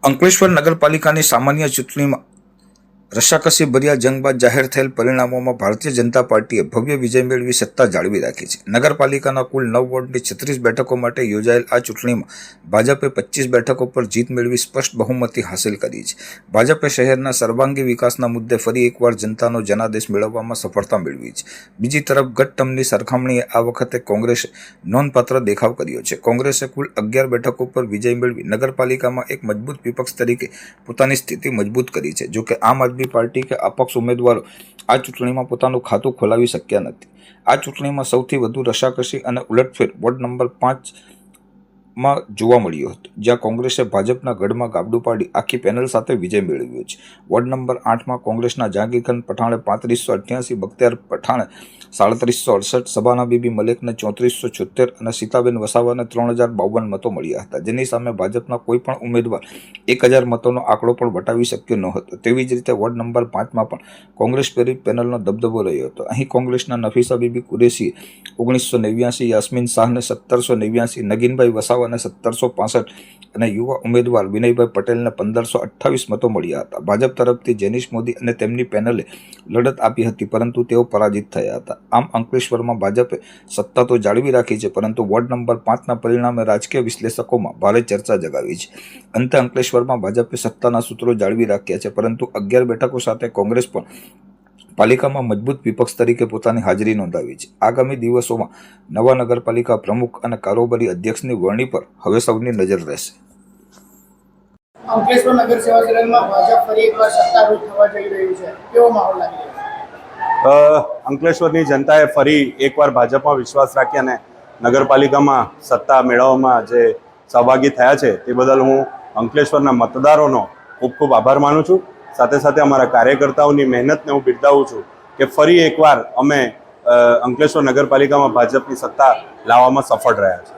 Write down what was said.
અંકલેશ્વર નગરપાલિકાની સામાન્ય ચૂંટણીમાં રસાકસી ભર્યા જંગ બાદ જાહેર થયેલ પરિણામોમાં ભારતીય જનતા પાર્ટીએ ભવ્ય વિજય મેળવી સત્તા જાળવી રાખી છે। નગરપાલિકાના કુલ 9 વોર્ડની 36 બેઠકો માટે યોજાયેલ આ ચૂંટણીમાં ભાજપે 25 બેઠકો પર જીત મેળવી સ્પષ્ટ બહુમતી હાંસલ કરી છે। ભાજપે શહેરના સર્વાંગી વિકાસના મુદ્દે ફરી એકવાર જનતાનો જનાદેશ મેળવવામાં સફળતા મેળવી છે। બીજી તરફ ગત ટર્મની સરખામણીએ આ વખતે કોંગ્રેસે નોંધપાત્ર દેખાવ કર્યો છે। કોંગ્રેસે કુલ 11 બેઠકો પર વિજય મેળવી નગરપાલિકામાં એક મજબૂત વિપક્ષ તરીકે પોતાની સ્થિતિ મજબૂત કરી છે। જોકે આમ આદમી પાર્ટી કે અપક્ષ ઉમેદવારો આ ચૂંટણીમાં પોતાનું ખાતું ખોલાવી શક્યા નથી। આ ચૂંટણીમાં સૌથી વધુ રસાકસી અને ઉલટફેર વોર્ડ નંબર 5માં જોવા મળ્યો હતો, જ્યાં કોંગ્રેસે ભાજપના ગઢમાં ગાબડું પાડી આખી પેનલ સાથે વિજય મેળવ્યો છે। વોર્ડ નંબર 8માં કોંગ્રેસના જહાંગીરખાન પઠાણે 3588, બખ્તિયાર પઠાણે 3768, સબાના બીબી મલેકને 3476 અને સીતાબેન વસાવાને 3052 મતો મળ્યા હતા, જેની સામે ભાજપના કોઈ પણ ઉમેદવાર 1000 મતોનો આંકડો પણ વટાવી શક્યો ન હતો। તેવી જ રીતે વોર્ડ નંબર 5માં પણ કોંગ્રેસ પ્રેરિત પેનલનો દબદબો રહ્યો હતો। અહીં કોંગ્રેસના નફીસા બીબી કુરેશીએ 1989, યાસ્મીન શાહને 1789, નગીનભાઈ વસાવાને 1765 અને યુવા ઉમેદવાર વિનયભાઈ પટેલને 1528 મતો મળ્યા હતા। ભાજપ તરફથી જેનિશ મોદી અને તેમની પેનલે લડત આપી હતી, પરંતુ તેઓ પરાજિત થયા હતા। આમ અંકલેશ્વરમાં ભાજપે સત્તા તો જાળવી રાખી છે, પરંતુ વોર્ડ નંબર 5ના પરિણામે રાજકીય વિશ્લેષકોમાં ભારે ચર્ચા જગાવી છે। અંતે અંકલેશ્વરમાં ભાજપે સત્તાના સૂત્રો જાળવી રાખ્યા છે, પરંતુ 11 બેઠકો સાથે કોંગ્રેસ પણ પાલિકામાં મજબૂત વિપક્ષ તરીકે પોતાની હાજરી નોંધાવી છે। આગામી દિવસોમાં નવા નગરપાલિકા પ્રમુખ અને કારોબારી અધ્યક્ષની વરણી પર હવે સૌની નજર રહેશે। અંકલેશ્વર નગર સેવા સદનમાં ભાજપ ફરી એકવાર સત્તારૂઢ થવા જઈ રહ્યું છે, કેવો માહોલ લાગી રહ્યો છે? અંકલેશ્વરની જનતાએ ફરી એકવાર ભાજપમાં વિશ્વાસ રાખી અને નગરપાલિકામાં સત્તા મેળવવામાં જે સહભાગી થયા છે તે બદલ હું અંકલેશ્વરના મતદારોનો ખૂબ ખૂબ આભાર માનું છું। સાથે સાથે અમારા કાર્યકર્તાઓની મહેનતને હું બિરદાવું છું કે ફરી એકવાર અમે અંકલેશ્વર નગરપાલિકામાં ભાજપની સત્તા લાવવામાં સફળ રહ્યા છે।